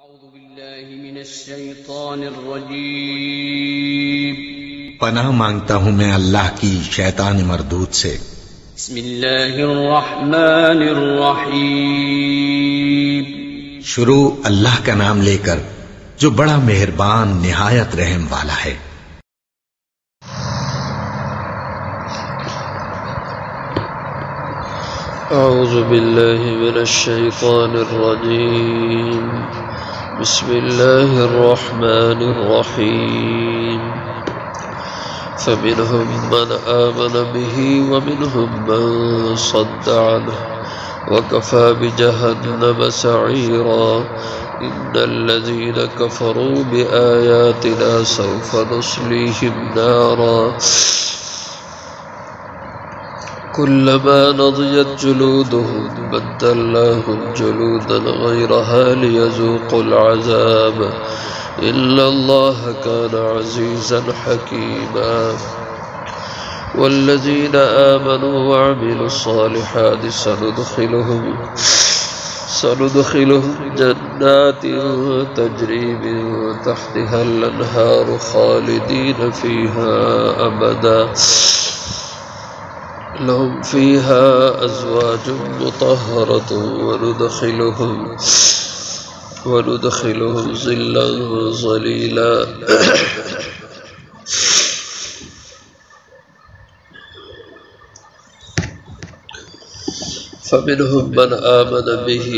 أعوذ بالله من الشيطان الرجيم پناہ مانگتا ہوں میں اللہ کی شیطان مردود سے۔ بسم الله الرحمن الرحيم شروع اللہ کا نام لے کر جو بڑا مہربان نہایت رحم والا ہے۔ أعوذ بالله من الشيطان الرجيم بسم الله الرحمن الرحيم فمنهم من آمن به ومنهم من صد عنه وكفى بجهنم سعيرا إن الذين كفروا بآياتنا سوف نصليهم نارا كلما نضجت جلودهم بدلناهم جلودا غيرها ليذوقوا العذاب إن الله كان عزيزا حكيما والذين آمنوا وعملوا الصالحات سندخلهم جنات تجري من تحتها الأنهار خالدين فيها أبدا لهم فيها أزواج مطهرة وندخلهم ظلا ظليلا فمنهم من آمن به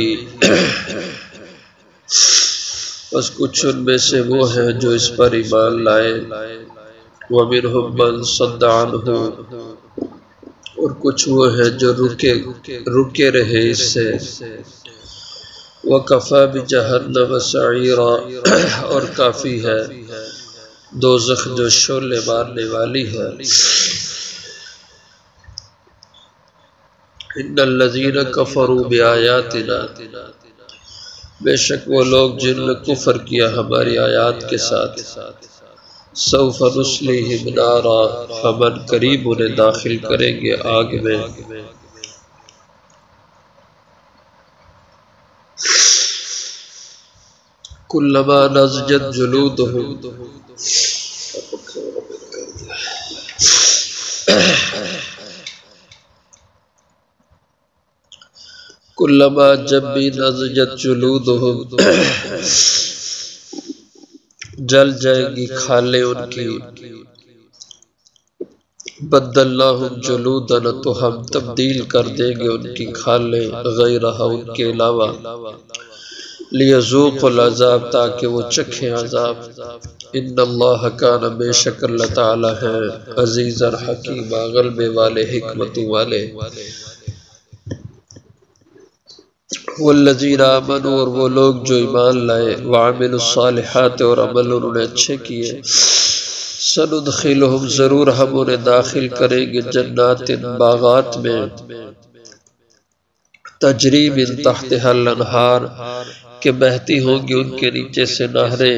بس کچھ ان میں سے وہ ہیں جو اس پر ایمان لائے، ومنهم من صد عنه اور کچھ وہ ہیں جو رکے رہے اس سے، وَكَفَى بِجَهَنَّمَ سَعِيرًا اور کافی ہے دوزخ جو شعلے مارنے والی ہے۔ إِنَّ الَّذِينَ كَفَرُوا بِآيَاتِنَا بے شک وہ لوگ جن نے کفر کیا ہماری آیات کے ساتھ، سوف نصلیہم نارا ہم ان قریب انہیں داخل کریں گے آگ میں، کلما نضجت جلودہم کلما جب بھی نضجت جلودہم جل جائیں گی کھالیں ان کی، بدلناہم جلودا تو ہم تبدیل کر دیں گے ان کی کھالیں غیرہ ان کے علاوہ، لیذوقوا العذاب تاکہ وہ چکھیں عذاب، ان اللہ کان بے شک اللہ تعالی ہے عزیز الحکیم غلبے والے حکمتوں والے۔ والذین آمنوا اور وہ لوگ جو ایمان لائے، وعملوا الصالحات اور عمل انہوں نے اچھے کیے، سندخلہم ضرور ہم انہیں داخل کریں گے جنات باغات میں، تجری من تحتها الانہار کہ بہتی ہوں گی ان کے نیچے سے نہریں،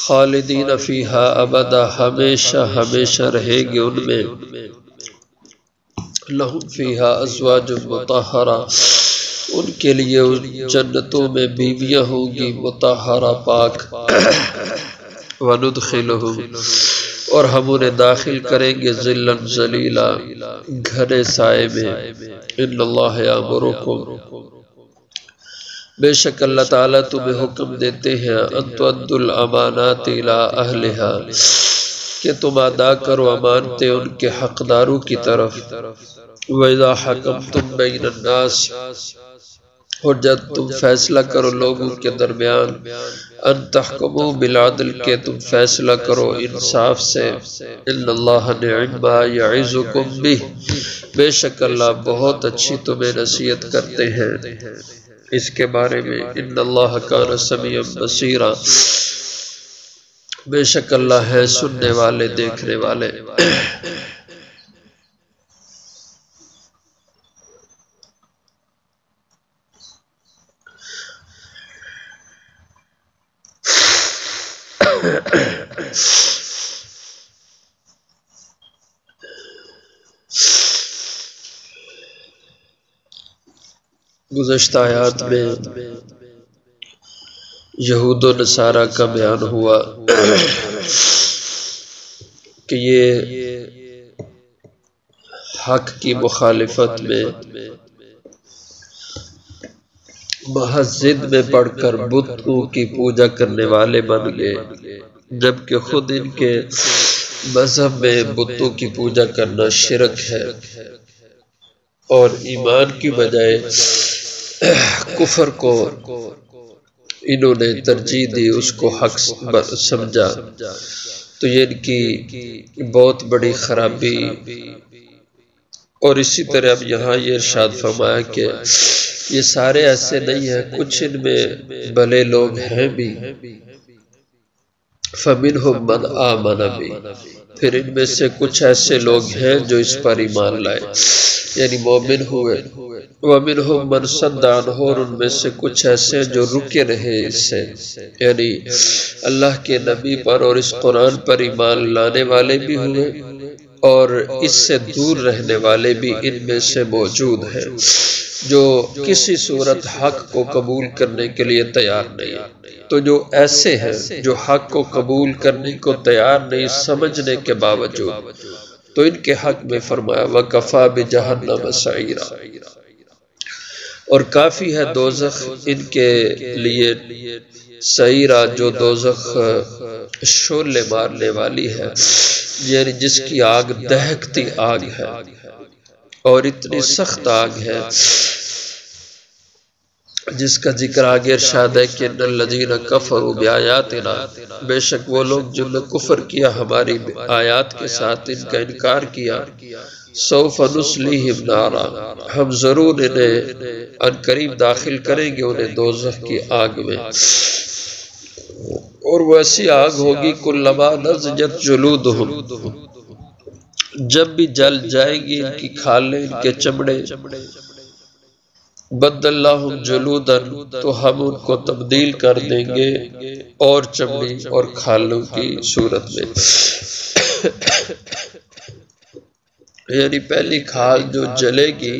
خالدین فیہا ابدا ہمیشہ ہمیشہ رہیں گے ان میں، لہم فیہا ازواج مطہرہ ان کے لیے ان جنتوں میں بیویاں ہوں گی مطہرہ پاک، وندخلہم اور ہم انہیں داخل کریں گے ظلا ظلیلا گھنے سائے میں، ان اللہ یامرکم بے شک اللہ تعالیٰ تمہیں حکم دیتے ہیں ان تؤدوا الامانات الی اہلہا کہ تم ادا کرو امانتیں ان کے حقداروں کی طرف، وَإِذَا حَكَمْتُمْ بَيْنَ النَّاسِ اور جب تم فیصلہ کرو لوگوں کے درمیان، ان تحکموا بالعدل کہ تم فیصلہ کرو انصاف سے، ان اللہ نعم ما یعظکم بہ بے شک اللہ بہت اچھی تمہیں نصیحت کرتے ہیں اس کے بارے میں، ان اللہ کان سمیعا بصیرا بے شک اللہ ہے سننے والے دیکھنے والے۔ گزشتہ آیات میں یہود و نصارہ کا بیان ہوا کہ یہ حق کی مخالفت میں محض ضد میں پڑھ کر بتوں کی پوجا کرنے والے بن گئے، جبکہ خود ان کے مذہب میں بتوں کی پوجا کرنا شرک ہے، اور ایمان کی بجائے کفر کو انہوں نے ترجیح دی، اس کو حق سمجھا۔ تو یہ ان کی بہت بڑی خرابی۔ اور اسی طرح اب یہاں یہ ارشاد فرمایا کہ یہ سارے ایسے نہیں ہیں، کچھ ان میں بھلے لوگ ہیں بھی، فَمِنْهُمْ مَنْ آمَنَ بِهِ، پھر ان میں سے کچھ ایسے لوگ ہیں جو اس پر ایمان لائے، یعنی مومن ہوئے، وَمِنْهُمْ مَنْ صَدَّ عَنْهُ، اور ان میں سے کچھ ایسے ہیں جو رکے رہے اس سے، یعنی اللہ کے نبی پر اور اس قرآن پر ایمان لانے والے بھی ہوئے اور اس سے دور رہنے والے بھی ان میں سے موجود ہیں، جو کسی صورت حق کو قبول کرنے کے لیے تیار نہیں۔ تو جو ایسے ہیں جو حق کو قبول کرنے کو تیار نہیں سمجھنے کے باوجود، تو ان کے حق میں فرمایا وَكَفَى بِجَهَنَّمَ سَعِيرًا، اور کافی ہے دوزخ ان کے لیے سعیرہ، جو دوزخ شعلے مارنے والی ہے، یعنی جس کی آگ دہکتی آگ ہے اور اتنی سخت آگ ہے، جس کا ذکر آگے ارشاد ہے کہ ان الذین کفروا بآیاتنا، بے شک وہ لوگ جنہوں نے کفر کیا ہماری آیات کے ساتھ، ان کا انکار کیا، سوف نصلیہم نارا، ہم ضرور انہیں ان قریب داخل کریں گے انہیں دوزخ کی آگ میں، اور وہ ایسی آگ ہوگی کلما نضجت جلودہم، جب بھی جل جائے گی ان کی کھالیں، ان کے چمڑے، بدلناہم جلودا، تو ہم ان کو تبدیل کر دیں گے اور چمڑی اور کھالوں کی صورت میں، یعنی پہلی کھال جو جلے گی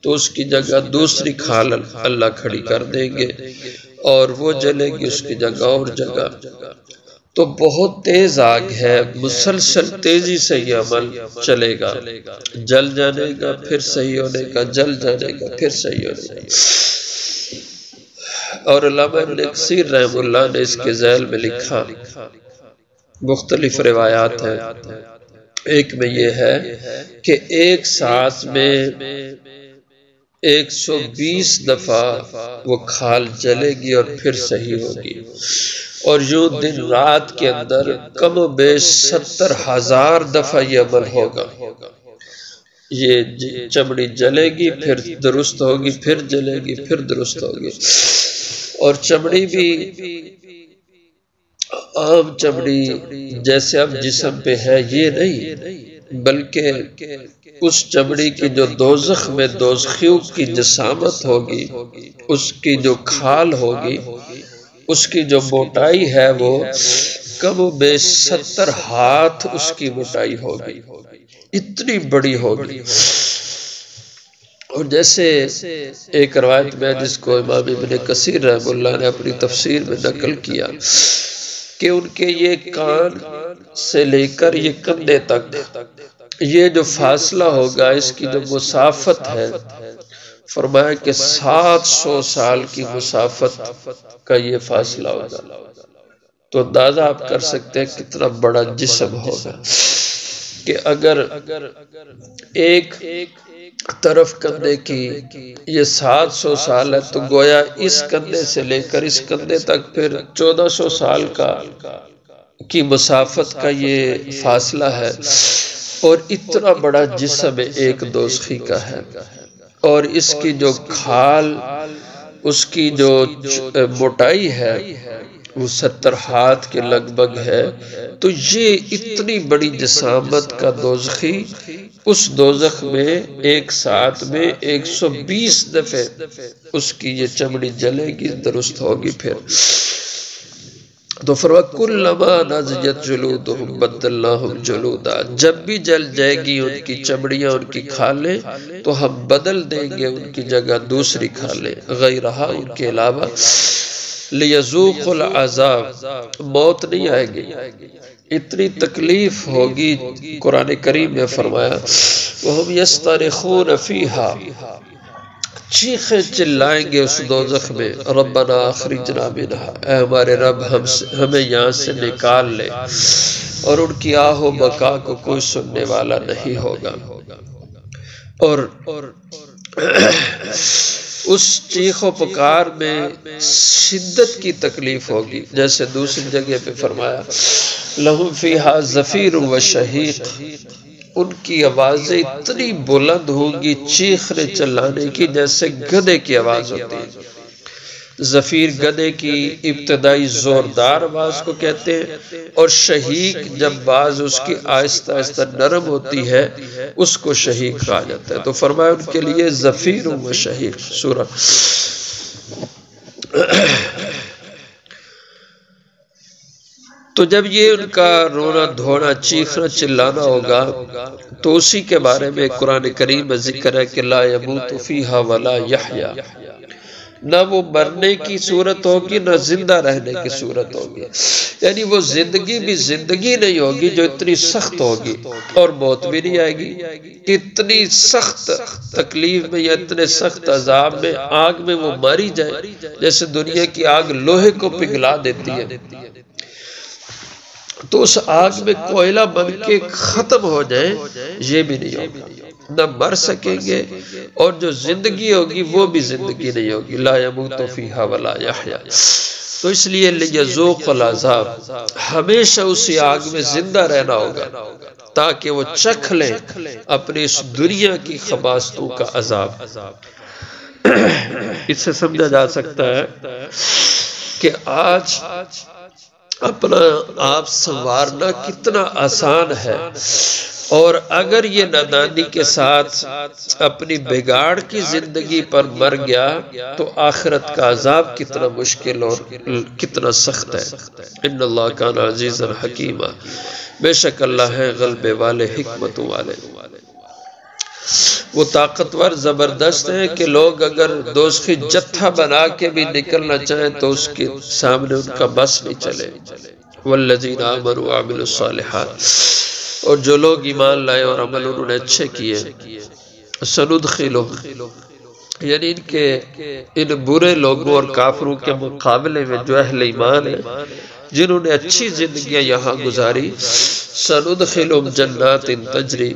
تو اس کی جگہ دوسری کھال اللہ کھڑی کر دیں گے، اور وہ جلے گی اس کی جگہ اور جگہ۔ تو بہت تیز آگ ہے، مسلسل تیزی سے یہ عمل چلے گا، جل جانے کا پھر صحیح ہونے کا، جل جانے کا پھر صحیح ہونے کا۔ اور علامہ ابن کثیر رحمہ اللہ نے اس کے ذیل میں لکھا، مختلف روایات ہیں، ایک میں یہ ہے کہ ایک سانس میں 120 دفعہ وہ کھال جلے گی اور پھر صحیح ہوگی، اور یوں دن رات کے اندر کم و بیش 70,000 دفعہ یہ عمل ہوگا۔ یہ چمڑی جلے گی پھر درست ہوگی، پھر جلے گی پھر درست ہوگی، اور چمڑی بھی عام چمڑی جیسے اب جسم پہ ہے یہ نہیں، بلکہ اس چمڑی کی جو دوزخ میں دوزخیوں کی جسامت ہوگی، اس کی جو کھال ہوگی، اس کی جو موٹائی ہے وہ کم و بیش 70 ہاتھ اس کی موٹائی ہوگی، اتنی بڑی ہوگی۔ اور جیسے ایک روایت میں جس کو امام ابن کثیر رحمہ اللہ نے اپنی تفسیر میں نقل کیا کہ ان کے یہ کان سے لے کر یہ کندھے تک یہ جو فاصلہ ہوگا، اس کی جو مسافت ہے، فرمایا کہ 700 سال کی مسافت کا یہ فاصلہ ہوگا۔ تو اندازہ آپ کر سکتے ہیں کتنا بڑا جسم ہوگا کہ اگر ایک طرف کندھے کی یہ 700 سال ہے تو گویا اس کندھے سے لے کر اس کندھے تک پھر 1400 سال کی مسافت کا یہ فاصلہ ہے، اور اتنا بڑا جسم ایک دوزخی کا ہے، اور اس کی جو کھال، اس کی جو موٹائی ہے وہ 70 ہاتھ کے لگ بھگ ہے۔ تو یہ اتنی بڑی جسامت کا دوزخی اس دوزخ میں ایک ساتھ میں 120 دفعے اس کی یہ چمڑی جلے گی، درست ہوگی پھر۔ تو فرمایا کلما نضجت جلودہم بدلناہم جلودا، جب بھی جل جائے گی ان کی چمڑیاں، ان کی کھالیں، تو ہم بدل دیں گے ان کی جگہ دوسری کھالیں، غیرہا، ان کے علاوہ، لیذوق العذاب، موت نہیں آئے گی، اتنی تکلیف ہوگی۔ قرآن کریم میں فرمایا وَهُمْ يَسْتَرِخُونَ فِيهَا، چیخیں چلائیں گے اس دوزخ میں، ربنا اخرجنا منہا، اے ہمارے رب ہمیں یہاں سے نکال لے، اور ان کی آہ و بکا کو کوئی سننے والا نہیں ہوگا، اور اس چیخ و پکار میں شدت کی تکلیف ہوگی، جیسے دوسری جگہ پہ فرمایا لہم فیہا زفیر و شہیق، ان کی آوازیں اتنی بلند ہوں گی چیخنے چلانے کی جیسے گدھے کی آواز ہوتی ہے۔ زفیر گدھے کی ابتدائی زوردار آواز کو کہتے ہیں، اور شہیق جب باز اس کی آہستہ آہستہ نرم ہوتی ہے اس کو شہیق کہا جاتا ہے۔ تو فرمایا ان کے لیے زفیر و شہیق سورہ۔ تو جب یہ ان کا رونا دھونا چیخنا چلانا ہوگا تو اسی کے بارے میں قرآن کریم میں ذکر ہے کہ لا یموت فیہا ولا یحیا، نہ وہ مرنے کی صورت ہوگی نہ زندہ رہنے کی صورت ہوگی، یعنی وہ زندگی بھی زندگی نہیں ہوگی جو اتنی سخت ہوگی، اور موت بھی نہیں آئے گی۔ اتنی سخت تکلیف میں یا اتنے سخت عذاب میں آگ میں وہ ماری جائے جیسے دنیا کی آگ لوہے کو پگھلا دیتی ہے، تو اس آگ میں کوئلہ بن کے ختم ہو جائے، یہ بھی نہیں ہوگا، نہ مر سکیں گے، اور جو زندگی ہوگی وہ بھی زندگی نہیں ہوگی، لا یموت فیہا ولا یحیا۔ تو اس لیے لیذوق العذاب، ہمیشہ اسی آگ میں زندہ رہنا ہوگا تاکہ وہ چکھ لیں اپنی اس دنیا کی خباثتوں کا عذاب۔ اس سے سمجھا جا سکتا ہے کہ آج اپنا آپ سنوارنا کتنا آسان ہے، اور اگر یہ نادانی کے ساتھ اپنی بگاڑ کی زندگی پر مر گیا تو آخرت کا عذاب کتنا مشکل اور کتنا سخت ہے۔ ان اللہ کان عزیزا حکیما، بے شک اللہ ہے غلبے والے حکمتوں والے، وہ طاقتور زبردست ہیں کہ لوگ اگر دوزخی جتھا بنا کے بھی نکلنا چاہیں تو اس کے سامنے ان کا بس نہیں چلے۔ والذین آمنوا وعملوا الصالحات، اور جو لوگ ایمان لائے اور عمل انہوں نے اچھے کیے، سندخلہم، یعنی ان برے لوگوں اور کافروں کے مقابلے میں جو اہل ایمان ہیں جنہوں نے اچھی زندگیاں یہاں گزاری، سندخلہم جنات تجری،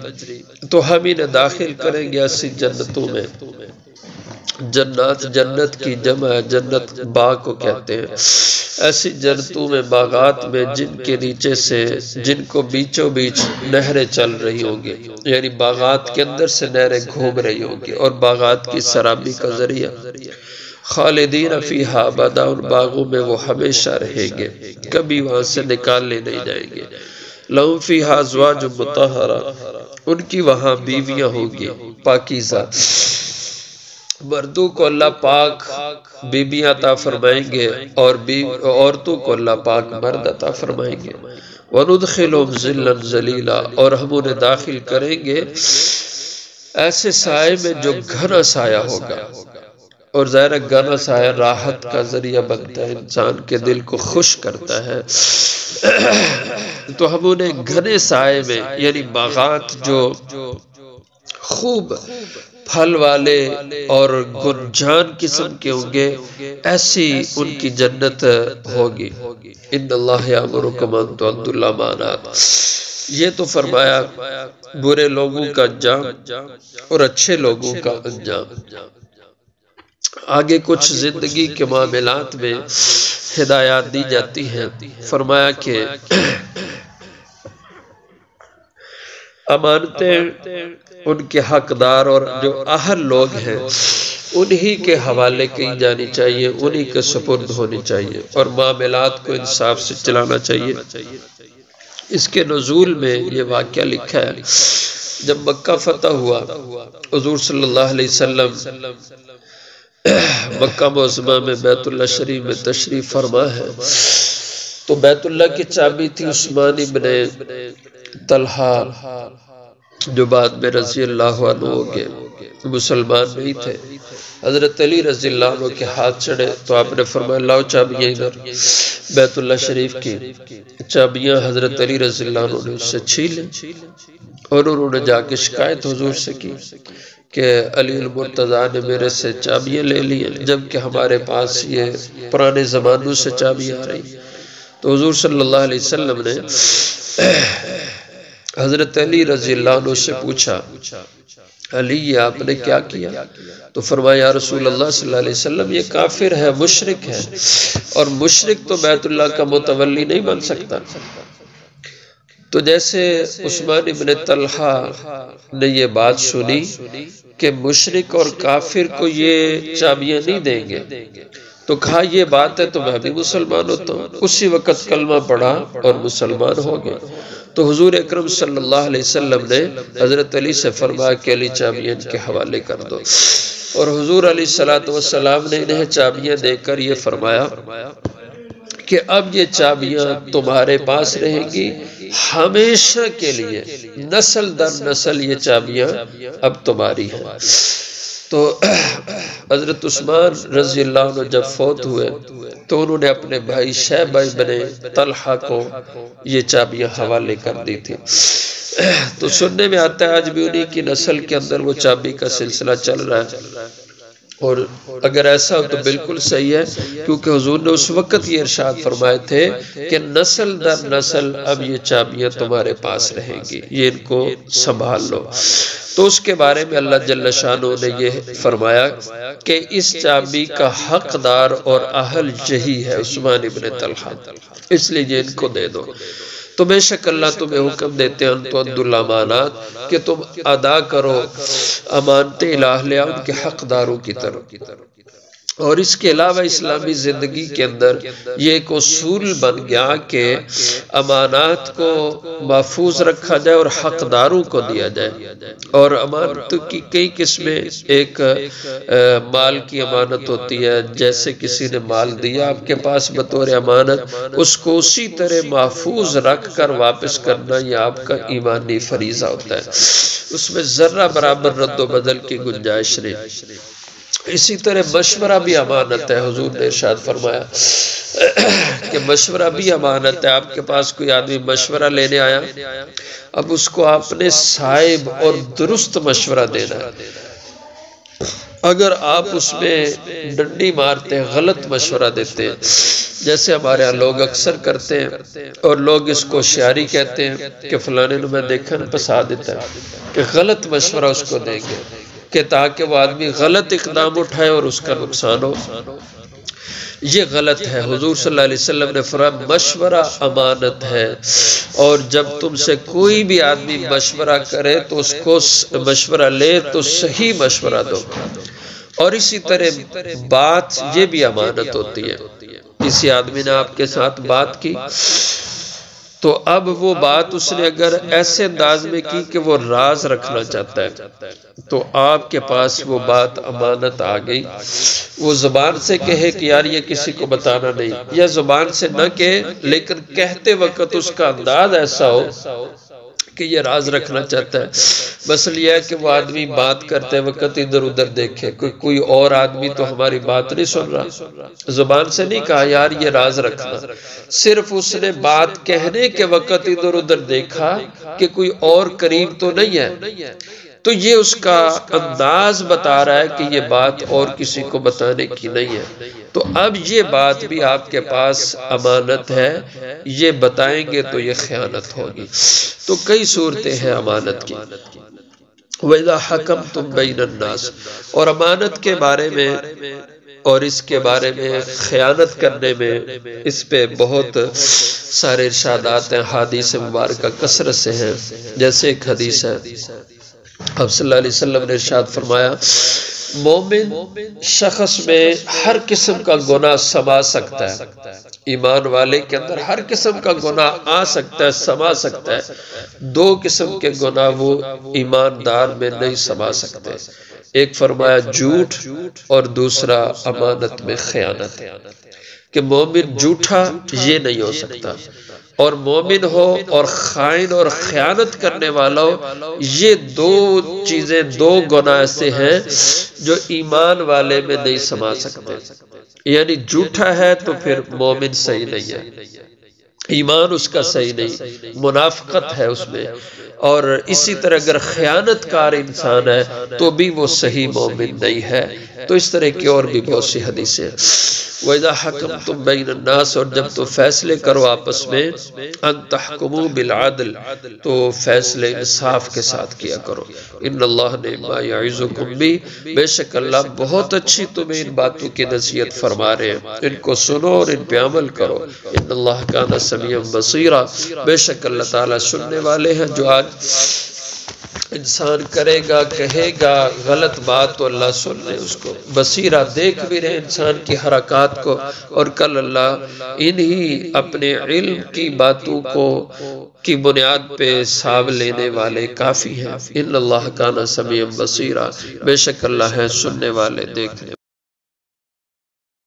تو ہم انہیں داخل کریں گے ایسی جنتوں میں۔ جنات جنت کی جمع ہے، جنت باغ کو کہتے ہیں، ایسی جنتوں میں باغات میں جن کے نیچے سے جن کو بیچوں بیچ نہریں چل رہی ہوں گی، یعنی باغات کے اندر سے نہریں گھوم رہی ہوں گی، اور باغات کی سرابی کا ذریعہ، خالدین فیہا ابدا، ان باغوں میں وہ ہمیشہ رہیں گے، کبھی وہاں سے نکالنے نہیں جائیں گے۔ لہم فیہا ازواج مطہرہ، ان کی وہاں بیویاں ہوں گی پاکیزہ، مردوں کو اللہ پاک بیویاں عطا فرمائیں گے اور عورتوں کو اللہ پاک مرد عطا فرمائیں گے۔ وَنُدْخِلُهُمْ ظِلًّا ظَلِيلًا، اور ہم انہیں داخل کریں گے ایسے سائے میں جو گھنا سایہ ہوگا، اور ظاہر گھنا سایہ راحت کا ذریعہ بنتا ہے، انسان کے دل کو خوش کرتا ہے، تو ہم انہیں گھنے سائے میں، یعنی باغات جو خوب پھل والے اور گنجان قسم کے ہوں گے، ایسی ان کی جنت ہوگی۔ ان اللہ یامرکم ان تؤدوا الامانات، یہ تو فرمایا برے لوگوں کا انجام اور اچھے لوگوں کا انجام۔ آگے کچھ زندگی کے معاملات میں ہدایات دی جاتی ہیں، فرمایا کہ امانتیں ان کے حقدار اور جو اہل لوگ ہیں انہی کے حوالے کی جانی چاہیے، انہی کے سپرد ہونی چاہیے، اور معاملات کو انصاف سے چلانا چاہیے۔ اس کے نزول میں یہ واقعہ لکھا ہے، جب مکہ فتح ہوا، حضور صلی اللہ علیہ وسلم مکہ معظمہ میں بیت اللہ شریف میں تشریف فرما ہے، تو بیت اللہ کی چابی تھی عثمان ابن طلحہ جو بعد میں رضی اللہ عنہ ہو گئے، مسلمان نہیں تھے۔ حضرت علی رضی اللہ عنہ کے ہاتھ چڑھے تو آپ نے فرمایا لاؤ چابیاں ادھر۔ بیت اللہ شریف کی چابیاں حضرت علی رضی اللہ عنہ نے اس سے چھین لی اور انہوں نے جا کے شکایت حضور سے کی کہ علی المرتضیٰ نے میرے سے چابیاں لے لی جبکہ ہمارے پاس یہ پرانے زمانوں سے چابیاں آ رہی۔ تو حضور صلی اللہ علیہ وسلم نے حضرت علی رضی اللہ عنہ سے پوچھا علی یہ آپ نے کیا کیا؟ تو فرمایا یا رسول اللہ صلی اللہ علیہ وسلم یہ کافر ہے، مشرک ہے، اور مشرک تو بیت اللہ کا متولی نہیں بن سکتا۔ تو جیسے عثمان ابن طلحہ نے یہ بات سنی کہ مشرک اور کافر کو یہ چابیاں نہیں دیں گے، تو کہا یہ بات ہے تو میں بھی مسلمان ہوتا ہوں۔ اسی وقت کلمہ پڑھا اور مسلمان ہو گئے۔ تو حضور اکرم صلی اللہ علیہ وسلم نے حضرت علی سے فرمایا کہ علی چابیاں ان کے حوالے کر دو، اور حضور علیہ السلام نے انہیں چابیاں دے کر یہ فرمایا کہ اب یہ چابیاں تمہارے پاس رہیں گی ہمیشہ کے لیے، نسل در نسل یہ چابیاں اب تمہاری ہیں۔ تو حضرت عثمان رضی اللہ عنہ جب فوت ہوئے تو انہوں نے اپنے بھائی شیبہ ابن طلحہ کو یہ چابیاں حوالے کر دی تھی۔ تو سننے میں آتا ہے آج بھی انہی کی نسل کے اندر وہ چابی کا سلسلہ چل رہا ہے، اور اگر ایسا ہو تو بالکل صحیح ہے، کیونکہ حضور نے اس وقت یہ ارشاد فرمائے تھے کہ نسل در نسل اب یہ چابیاں تمہارے پاس رہیں گی، یہ ان کو سنبھال لو۔ تو اس کے بارے میں اللہ جل شانہ نے یہ فرمایا کہ اس چابی کا حقدار اور اہل یہی ہے عثمان ابن طلحہ، اس لیے یہ ان کو دے دو۔ تو بے شک اللہ تمہیں حکم دیتے ہیں انتو ادوا الامانات کہ تم ادا کرو امانتیں الہ ان کے حقداروں کی طرف۔ اور اس کے علاوہ اسلامی زندگی کے اندر یہ ایک اصول بن گیا کہ امانات کو محفوظ رکھا جائے اور حقداروں کو دیا جائے۔ اور امانت کی کئی قسمیں، ایک مال کی امانت ہوتی ہے، جیسے کسی نے مال دیا آپ کے پاس بطور امانت، اس کو اسی طرح محفوظ رکھ کر واپس کرنا یہ آپ کا ایمانی فریضہ ہوتا ہے، اس میں ذرہ برابر رد و بدل کی گنجائش نہیں۔ اسی طرح مشورہ بھی امانت ہے، حضور نے ارشاد فرمایا کہ مشورہ بھی امانت ہے۔ آپ کے پاس کوئی آدمی مشورہ لینے آیا، اب اس کو آپ نے صائب اور درست مشورہ دینا ہے۔ اگر آپ اس میں ڈنڈی مارتے ہیں، غلط مشورہ دیتے ہیں، جیسے ہمارے یہاں لوگ اکثر کرتے ہیں، اور لوگ اس کو ہوشیاری کہتے ہیں کہ فلانے نے میں دیکھا نا پسا دیتا ہے، کہ غلط مشورہ اس کو دیں گے کہ تاکہ وہ آدمی غلط اقدام اٹھائے اور اس کا نقصان ہو، یہ غلط ہے۔ حضور صلی اللہ علیہ وسلم نے فرمایا مشورہ امانت ہے، اور جب تم سے کوئی بھی آدمی مشورہ کرے تو اس کو مشورہ لے تو صحیح مشورہ دو۔ اور اسی طرح بات یہ بھی امانت ہوتی ہے۔ کسی آدمی نے آپ کے ساتھ بات کی تو اب وہ بات اس نے اگر ایسے انداز میں کی کہ وہ راز رکھنا چاہتا ہے تو آپ کے پاس وہ بات امانت آ گئی۔ وہ زبان سے کہے کہ یار یہ کسی کو بتانا نہیں، یا زبان سے نہ کہے لیکن کہتے وقت اس کا انداز ایسا ہو کہ یہ راز رکھنا چاہتا ہے۔ مسئلہ یہ ہے کہ وہ آدمی بات کرتے وقت ادھر ادھر دیکھے، کوئی اور آدمی تو ہماری بات نہیں سن رہا، زبان سے نہیں کہا یار یہ راز رکھنا، صرف اس نے بات کہنے کے وقت ادھر ادھر دیکھا کہ کوئی اور قریب تو نہیں ہے، تو یہ اس کا انداز بتا رہا ہے کہ یہ بات اور کسی کو بتانے کی نہیں ہے۔ تو اب یہ بات بھی آپ کے پاس امانت ہے، یہ بتائیں گے تو یہ خیانت ہوگی۔ تو کئی صورتیں ہیں امانت کی۔ وَإِذَا حَكَمْتُمْ بَيْنَ النَّاسِ، اور امانت کے بارے میں اور اس کے بارے میں خیانت کرنے میں اس پہ بہت سارے ارشادات ہیں، حدیث مبارکہ کثرت سے ہیں۔ جیسے ایک حدیث ہے، آپ صلی اللہ علیہ وسلم نے ارشاد فرمایا مومن شخص میں ہر قسم کا گناہ سما سکتا ہے، ایمان والے کے اندر ہر قسم کا گناہ آ سکتا ہے، سما سکتا ہے، دو قسم کے گناہ وہ ایماندار میں نہیں سما سکتے، ایک فرمایا جھوٹ اور دوسرا امانت میں خیانت۔ کہ مومن جھوٹا یہ نہیں ہو سکتا، اور مومن ہو اور خائن اور خیانت کرنے والا ہو، یہ دو چیزیں، دو گناہ ایسے ہیں جو ایمان والے میں نہیں سما سکتے۔ یعنی جھوٹا ہے تو پھر مومن صحیح نہیں ہے، ایمان اس کا صحیح نہیں، منافقت ہے اس میں، اور اسی طرح اگر خیانت کار انسان ہے تو بھی وہ صحیح مومن نہیں ہے۔ تو اس طرح کی اور بھی بہت سی حدیثیں۔ وَإِذَا حَكَمْتُمْ بَيْنَ النَّاسِ، اور جب تو فیصلے کرو آپس میں، أَن تَحْكُمُوا بِالْعَدْلِ، تو فیصلے انصاف کے ساتھ کیا کرو۔ إِنَّ اللَّهَ نِعْمَ يَعِظُكُم بِهِ، بے شک اللہ بہت اچھی تمہیں ان باتوں کی نصیحت فرما رہے ہیں، ان کو سنو اور ان پہ عمل کرو۔ إِنَّ اللَّهَ كَانَ سَمِيعًا بَصِيرًا، بے شک اللہ تعالیٰ سننے والے ہیں۔ جو آج انسان کرے گا، کہے گا غلط بات، تو اللہ سن لے اس کو، بصیرہ دیکھ بھی رہے انسان کی حرکات کو، اور کل اللہ انہی اپنے علم کی باتوں کو کی بنیاد پہ حساب لینے والے کافی ہیں۔ ان اللہ کان سمیعا بصیرا، بے شک اللہ ہے سننے والے، دیکھنے